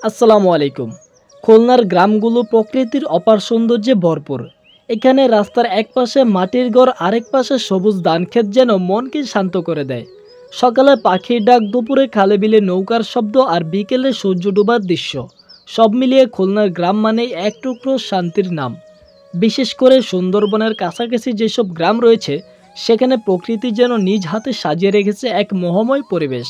আসসালামু আলাইকুম। খুলনার গ্রামগুলো প্রকৃতির অপার সৌন্দর্যে ভরপুর। এখানে রাস্তার এক পাশে মাটির ঘর, আরেক পাশে সবুজ ধানক্ষেত যেন মনকে শান্ত করে দেয়। সকালে পাখির ডাক, দুপুরে খালে বিলে নৌকার শব্দ, আর বিকেলে সূর্য ডোবার দৃশ্য, সব মিলিয়ে খুলনার গ্রাম মানে এক টুকরো শান্তির নাম। বিশেষ করে সুন্দরবনের কাছাকাছি যেসব গ্রাম রয়েছে, সেখানে প্রকৃতি যেন নিজ হাতে সাজিয়ে রেখেছে এক মোহময় পরিবেশ।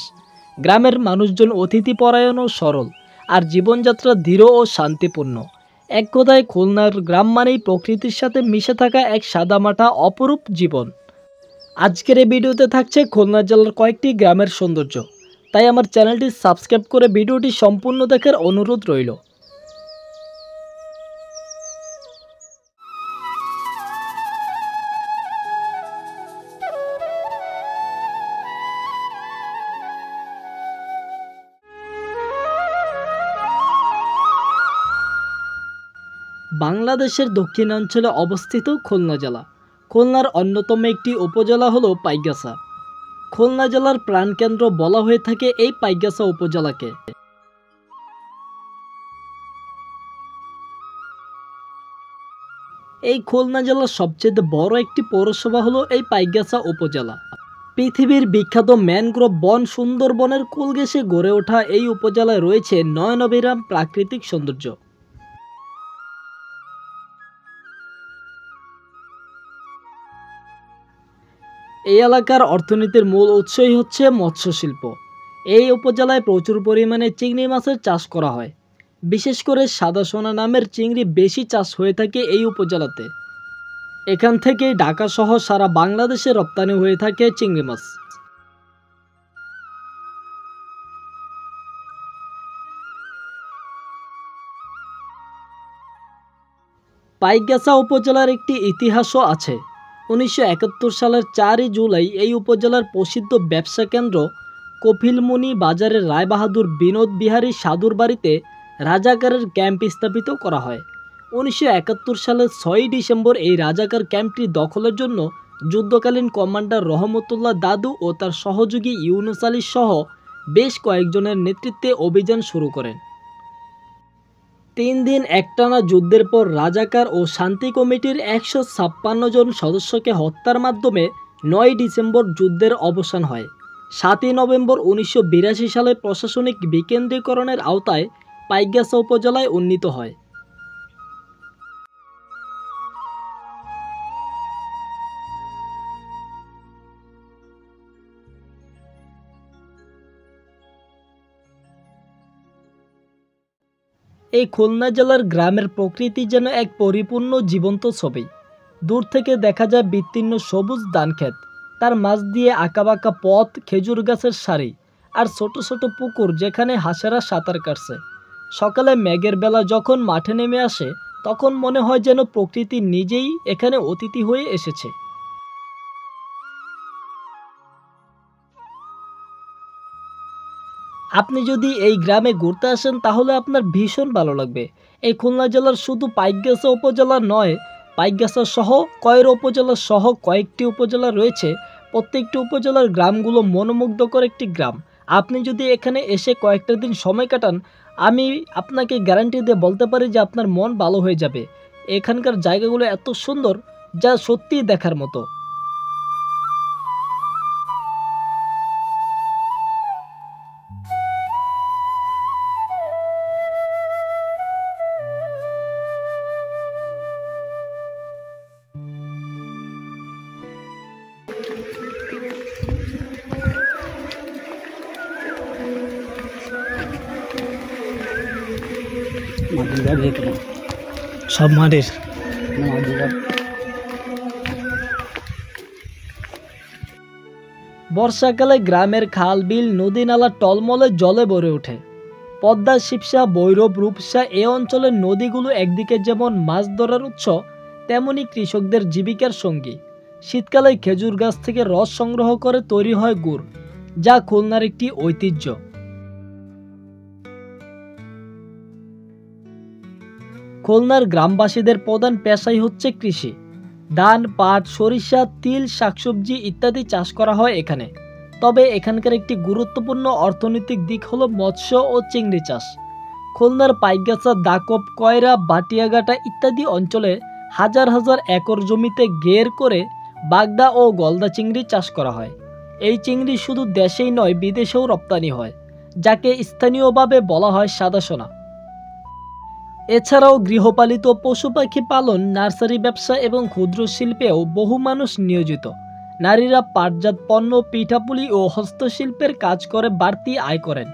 গ্রামের মানুষজন অতিথিপরায়ণ ও সরল, আর জীবনযাত্রা ধীর ও শান্তিপূর্ণ। এক কথায় খুলনার গ্রাম মানেই প্রকৃতির সাথে মিশে থাকা এক সাদামাটা অপরূপ জীবন। আজকের এই ভিডিওতে থাকছে খুলনা জেলার কয়েকটি গ্রামের সৌন্দর্য, তাই আমার চ্যানেলটি সাবস্ক্রাইব করে ভিডিওটি সম্পূর্ণ দেখার অনুরোধ রইল। বাংলাদেশের দক্ষিণাঞ্চলে অবস্থিত খুলনা জেলা। খুলনার অন্যতম একটি উপজেলা হলো পাইকগাছা। খুলনা জেলার প্রাণকেন্দ্র বলা হয়ে থাকে এই পাইকগাছা উপজেলাকে। এই খুলনা জেলার সবচেয়ে বড় একটি পৌরসভা হলো এই পাইকগাছা উপজেলা। পৃথিবীর বিখ্যাত ম্যানগ্রোভ বন সুন্দরবনের কুল ঘেঁষে গড়ে ওঠা এই উপজেলায় রয়েছে নয়নাভিরাম প্রাকৃতিক সৌন্দর্য। এই এলাকার অর্থনীতির মূল উৎসই হচ্ছে মৎস্য শিল্প। এই উপজেলায় প্রচুর পরিমাণে চিংড়ি মাছের চাষ করা হয়। বিশেষ করে সাদা সোনা নামের চিংড়ি বেশি চাষ হয়ে থাকে এই উপজেলাতে। এখান থেকেই ঢাকা সহ সারা বাংলাদেশে রপ্তানি হয়ে থাকে চিংড়ি মাছ। পাইকগাছা উপজেলার একটি ইতিহাসও আছে। 1971 সালের 4 জুলাই এই উপজেলার প্রসিদ্ধ ব্যবসা কেন্দ্র কপিলমুনি বাজারের রায়বাহাদুর বিনোদ বিহারী সাধুর বাড়িতে রাজাকারের ক্যাম্প স্থাপিত করা হয়। 1971 সালের 6 ডিসেম্বর এই রাজাকার ক্যাম্পটি দখলের জন্য যুদ্ধকালীন কমান্ডার রহমতুল্লাহ দাদু ও তার সহযোগী ইউনুস আলী সহ বেশ কয়েকজনের নেতৃত্বে অভিযান শুরু করেন। 3 দিন একটানা যুদ্ধের পর রাজাকার ও শান্তি কমিটির 156 জন সদস্যকে হত্যার মাধ্যমে 9 ডিসেম্বর যুদ্ধের অবসান হয়। 7 নভেম্বর 1982 সালে প্রশাসনিক বিকেন্দ্রীকরণের আওতায় পাইকগাছা উপজেলায় উন্নীত হয়। এই খুলনা জেলার গ্রামের প্রকৃতি যেন এক পরিপূর্ণ জীবন্ত ছবি। দূর থেকে দেখা যায় বিস্তীর্ণ সবুজ ধানক্ষেত, তার মাঝ দিয়ে আঁকাবাঁকা পথ, খেজুর গাছের সারি, আর ছোট ছোট পুকুর যেখানে হাঁসেরা সাঁতার কাটছে। সকালে মেঘের বেলা যখন মাঠে নেমে আসে, তখন মনে হয় যেন প্রকৃতি নিজেই এখানে অতিথি হয়ে এসেছে। আপনি যদি এই গ্রামে ঘুরতে আসেন তাহলে আপনার ভীষণ ভালো লাগবে। এই খুলনা জেলার শুধু পাইকগাছা উপজেলা নয়, পাইকগাছা সহ কয়রা উপজেলা সহ কয়েকটি উপজেলা রয়েছে। প্রত্যেকটি উপজেলার গ্রামগুলো মনোমুগ্ধকর একটি গ্রাম। আপনি যদি এখানে এসে কয়েকটা দিন সময় কাটান, আমি আপনাকে গ্যারান্টি দিয়ে বলতে পারি যে আপনার মন ভালো হয়ে যাবে। এখানকার জায়গাগুলো এত সুন্দর, যা সত্যিই দেখার মতো। সব মাটির বর্ষাকালে গ্রামের খাল, বিল, নদী নালা টলমলে জলে ভরে ওঠে। পদ্মা, শিবসা, ভৈরব, রূপসা এ অঞ্চলের নদীগুলো একদিকে যেমন মাছ ধরার উৎস, তেমনি কৃষকদের জীবিকার সঙ্গী। শীতকালে খেজুর গাছ থেকে রস সংগ্রহ করে তৈরি হয় গুড়, যা খুলনার একটি ঐতিহ্য। খুলনার গ্রামবাসীদের প্রধান পেশাই হচ্ছে কৃষি। ধান, পাট, সরিষা, তিল, শাকসবজি ইত্যাদি চাষ করা হয় এখানে। তবে এখানকার একটি গুরুত্বপূর্ণ অর্থনৈতিক দিক হলো মৎস্য ও চিংড়ি চাষ। খুলনার পাইকগাছা, দাকব, কয়রা, বাটিয়াঘাটা ইত্যাদি অঞ্চলে হাজার হাজার একর জমিতে ঘের করে বাগদা ও গলদা চিংড়ি চাষ করা হয়। এই চিংড়ি শুধু দেশেই নয়, বিদেশেও রপ্তানি হয়, যাকে স্থানীয়ভাবে বলা হয় সাদা সোনা। এছাড়াও গৃহপালিত পশু পাখি পালন, নার্সারি ব্যবসা এবং ক্ষুদ্র শিল্পেও বহু মানুষ নিয়োজিত। নারীরা পাটজাত পণ্য, পিঠাপুলি ও হস্তশিল্পের কাজ করে বাড়তি আয় করেন।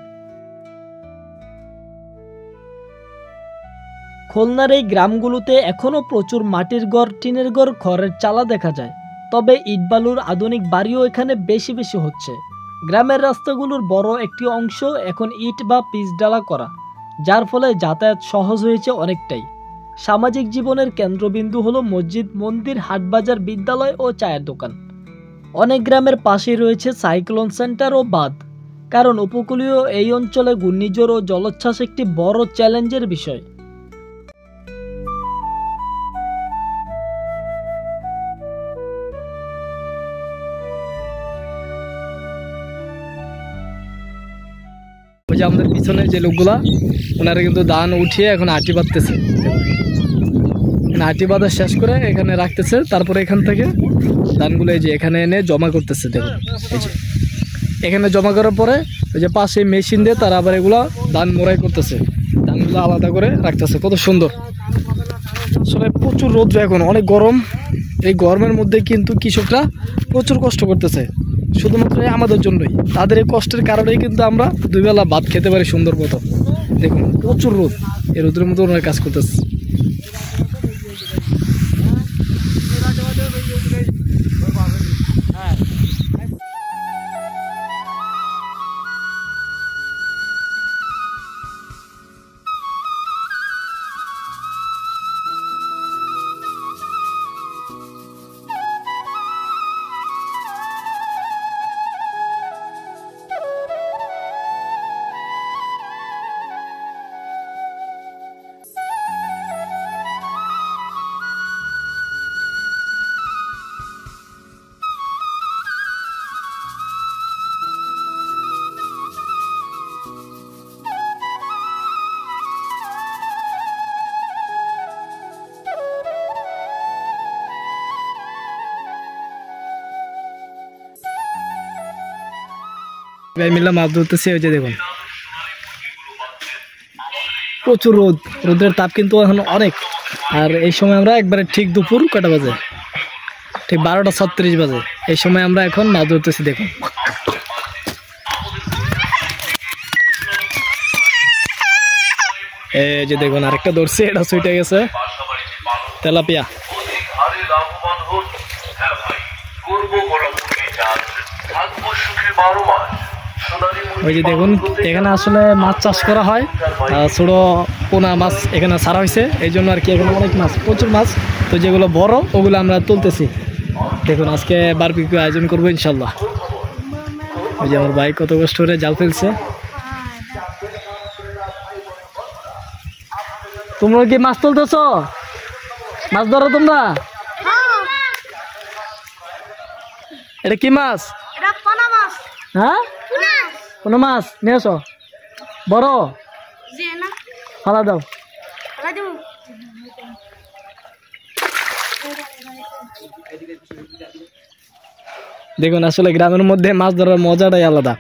খুলনার এই গ্রামগুলোতে এখনও প্রচুর মাটির ঘর, টিনের ঘর, খড়ের চালা দেখা যায়। তবে ইটবালুর আধুনিক বাড়িও এখানে বেশি বেশি হচ্ছে। গ্রামের রাস্তাগুলোর বড় একটি অংশ এখন ইট বা পিচ ঢালা করা, যার ফলে যাতায়াত সহজ হয়েছে অনেকটাই। সামাজিক জীবনের কেন্দ্রবিন্দু হলো মসজিদ, মন্দির, হাটবাজার, বিদ্যালয় ও চায়ের দোকান। অনেক গ্রামের পাশেই রয়েছে সাইক্লোন সেন্টার ও বাঁধ, কারণ উপকূলীয় এই অঞ্চলে ঘূর্ণিঝড় ও জলোচ্ছ্বাস একটি বড় চ্যালেঞ্জের বিষয়। ওই যে আমাদের পিছনে যে লোকগুলা, ওনারা কিন্তু ধান উঠিয়ে এখন আটি বাঁধতেছে। আটি বাঁধা শেষ করে এখানে রাখতেছে, তারপরে এখান থেকে ধানগুলো এই যে এখানে এনে জমা করতেছে। দেখুন এই যে এখানে জমা করার পরে ওই যে পাশে মেশিন দিয়ে তারা আবার এগুলা ধান মোড়াই করতেছে, ধানগুলো আলাদা করে রাখতেছে। কত সুন্দর। আসলে প্রচুর রৌদ্র, এখন অনেক গরম। এই গরমের মধ্যে কিন্তু কৃষকরা প্রচুর কষ্ট করতেছে, শুধুমাত্র আমাদের জন্যই। তাদের এই কষ্টের কারণেই কিন্তু আমরা দুই বেলা ভাত খেতে পারি সুন্দর মতো। দেখুন প্রচুর রোদ, এই রোদের মধ্যে ওনারা কাজ করতেছে। ভাই মিল্লা মাছ ধরতেছে, ওই যে দেখুন প্রচুর রোদ, রোদের তাপ কিন্তু এখন অনেক। আর এই সময় আমরা একবারে ঠিক দুপুর কটা বাজে, ঠিক 12:36 বাজে, এই সময় আমরা এখন মাছ ধরতেছি। দেখুন এই যে দেখুন আরেকটা ধরছে, এটা ছুটে গেছে তেলাপিয়া। ওই যে দেখুন এখানে আসলে মাছ চাষ করা হয়, ছোট পোনা মাছ এখানে ছাড়া হয়েছে, এই জন্য আর কি এখানে অনেক মাছ, প্রচুর মাছ। তো যেগুলো বড় ওগুলো আমরা তুলতেছি। দেখুন আজকে বারবিকিউ আয়োজন করবো ইনশাল্লাহ। ওই যে আমার ভাই কত কষ্ট করে জাল ফেলছে। তোমরা কি মাছ তুলতেছ? মাছ ধরো তোমরা? এটা কি মাছ? হ্যাঁ কোনো মাছ নিয়ে আসো, বড় ফালা দাও। দেখুন আসলে গ্রামের মধ্যে মাছ ধরার মজাটাই আলাদা।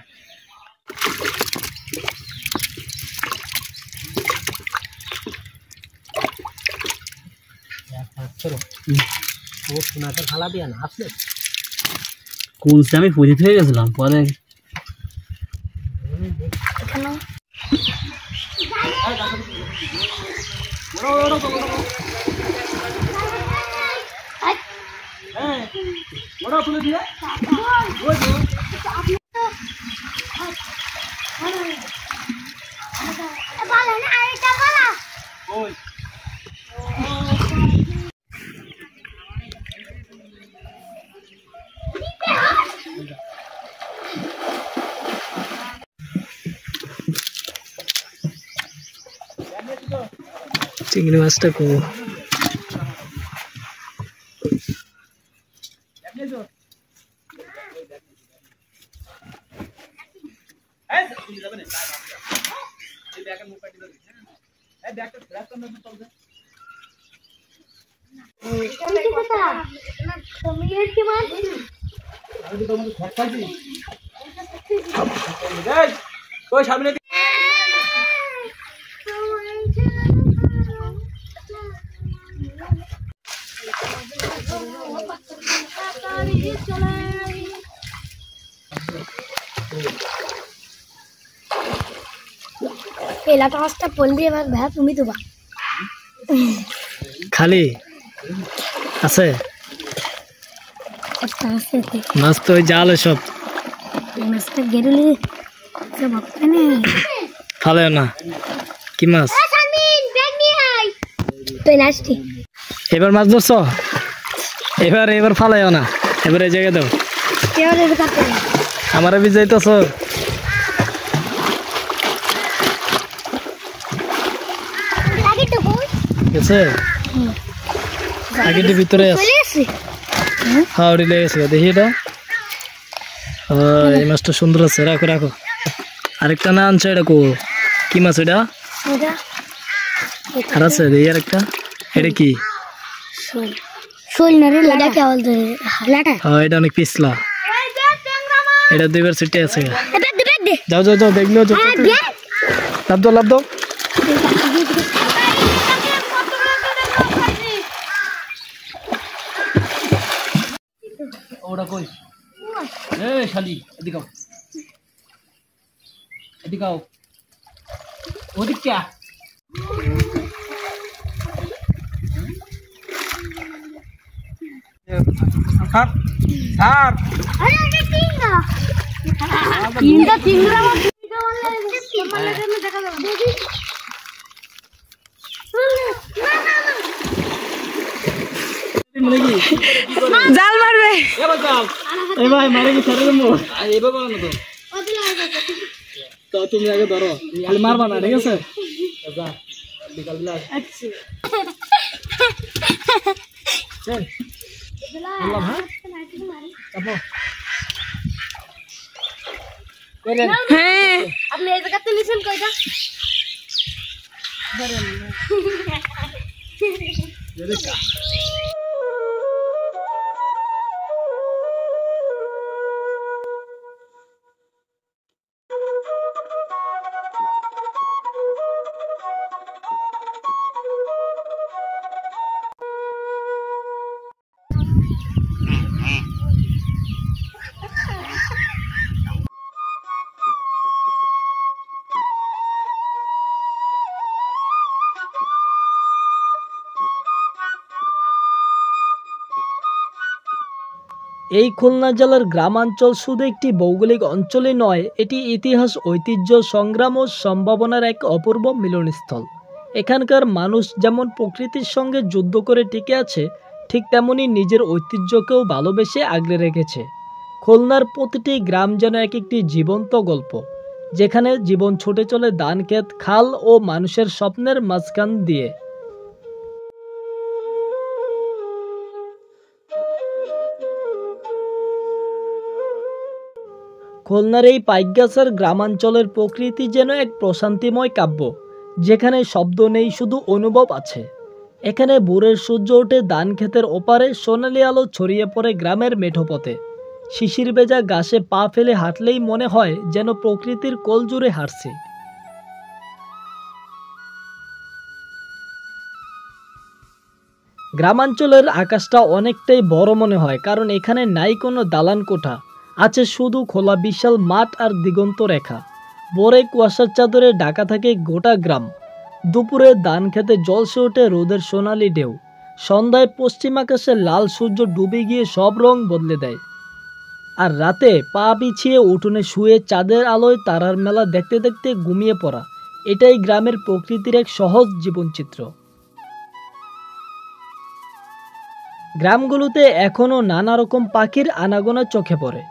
আমি পরিচিত হয়ে গেছিলাম পরে। চিংড়ি মাছটা কো এলাকা মাছটা পড়লি এবার ভাই তুমি তো খালি আছে একটা আছে মাছ তো ওই জাল সব মাছটা গেরুলি সব আপনি ফালে না কি মাছ তুই লাস্টি এবার মাছ ধরছ এবার ফালাইও না এবার এই জায়গায় দাও কেউ দেবে কাটতে আমারে বিজাইতেছ লাগে তো কই গেছে আগের ভিতরে আছে চলে আসি হ্যাঁ ওটি লেগেছে দেখি এটা এই মাছটা সুন্দর আছে রাখো রাখো আরেকটা না আনছে এটা কো কি মাছ এটা এটা আর আছে দেখি আরেকটা এটা কি শোল শোল না রে এটা কি বলতে লাটা হ্যাঁ এটা অনেক পিছলা এটা দুইবার সিটে আছে দে যাও যাও যাও দেখলো যাও লাভ দাও ওটা কই এই শালি এদিকে আও ওদিক কে স্যার স্যার আরে এটা তিনটা তিনটা বললে দেখা যাবে জাল মারবে এ ভাই মারে কি ছেড়ে দেবো এবার বলো না তো তুমি আগে ধরো খালি মারবা না ঠিক আছে যা বিকাল বেলা চল বললাম হ্যাঁ চাপো হ্যাঁ আপনি এই জায়গাতে লিসেন কইটা এই খুলনা জেলার গ্রামাঞ্চল শুধু একটি ভৌগোলিক অঞ্চলই নয়, এটি ইতিহাস, ঐতিহ্য, সংগ্রাম ও সম্ভাবনার এক অপূর্ব মিলনস্থল। এখানকার মানুষ যেমন প্রকৃতির সঙ্গে যুদ্ধ করে টিকে আছে, ঠিক তেমনি নিজের ঐতিহ্যকেও ভালোবেসে আগলে রেখেছে। খুলনার প্রতিটি গ্রাম যেন এক একটি জীবন্ত গল্প, যেখানে জীবন ছুটে চলে ধানক্ষেত, খাল ও মানুষের স্বপ্নের মাঝখান দিয়ে। খুলনার এই পাইকগাছার গ্রামাঞ্চলের প্রকৃতি যেন এক প্রশান্তিময় কাব্য, যেখানে শব্দ নেই, শুধু অনুভব আছে। এখানে ভোরের সূর্য ওঠে ধান ক্ষেতের ওপারে, সোনালি আলো ছড়িয়ে পড়ে গ্রামের মেঠো পথে। শিশির ভেজা ঘাসে পা ফেলে হাঁটলেই মনে হয় যেন প্রকৃতির কোল জুড়ে হাঁটছে। গ্রামাঞ্চলের আকাশটা অনেকটাই বড় মনে হয়, কারণ এখানে নাই কোনো দালান কোঠা, আছে শুধু খোলা বিশাল মাঠ আর দিগন্ত রেখা। ভোরে কুয়াশার চাদরে ঢাকা থাকে গোটা গ্রাম। দুপুরে ধান খেতে জলসে ওঠে রোদের সোনালি ঢেউ। সন্ধ্যায় পশ্চিম আকাশে লাল সূর্য ডুবে গিয়ে সব রং বদলে দেয়। আর রাতে পা বিছিয়ে উঠোনে শুয়ে চাঁদের আলোয় তারার মেলা দেখতে দেখতে ঘুমিয়ে পড়া, এটাই গ্রামের প্রকৃতির এক সহজ জীবনচিত্র। গ্রামগুলোতে এখনও নানা রকম পাখির আনাগোনা চোখে পড়ে।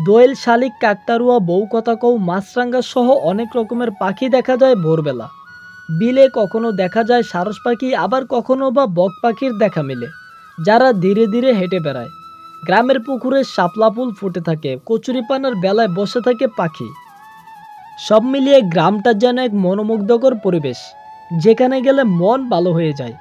দোয়েল, শালিক, কাকতাড়ুয়া, বউকতাকৌ, মাছরাঙা সহ অনেক রকমের পাখি দেখা যায় ভোরবেলা। বিলে কখনো দেখা যায় সারস পাখি, আবার কখনো বা বক পাখির দেখা মেলে, যারা ধীরে ধীরে হেঁটে বেড়ায়। গ্রামের পুকুরে শাপলা ফুল ফুটে থাকে, কচুরিপানার বেলায় বসে থাকে পাখি। সব মিলিয়ে গ্রামটা যেন এক মনোমুগ্ধকর পরিবেশ, যেখানে গেলে মন ভালো হয়ে যায়।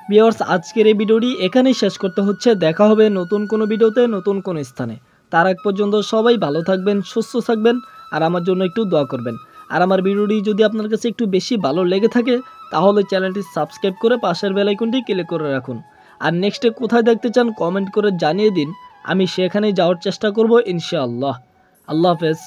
ভিউয়ার্স, আজকের এই ভিডিওটি এখানেই শেষ করতে হচ্ছে। দেখা হবে নতুন কোনো ভিডিওতে, নতুন কোনো স্থানে। তার আগ পর্যন্ত সবাই ভালো থাকবেন, সুস্থ থাকবেন, আর আমার জন্য একটু দোয়া করবেন। আর আমার ভিডিওটি যদি আপনার কাছে একটু বেশি ভালো লেগে থাকে তাহলে চ্যানেলটি সাবস্ক্রাইব করে পাশের বেল আইকনটি ক্লিক করে রাখুন। আর নেক্সটে কোথায় দেখতে চান কমেন্ট করে জানিয়ে দিন, আমি সেখানেই যাওয়ার চেষ্টা করব ইনশাআল্লাহ। আল্লাহ হাফেজ।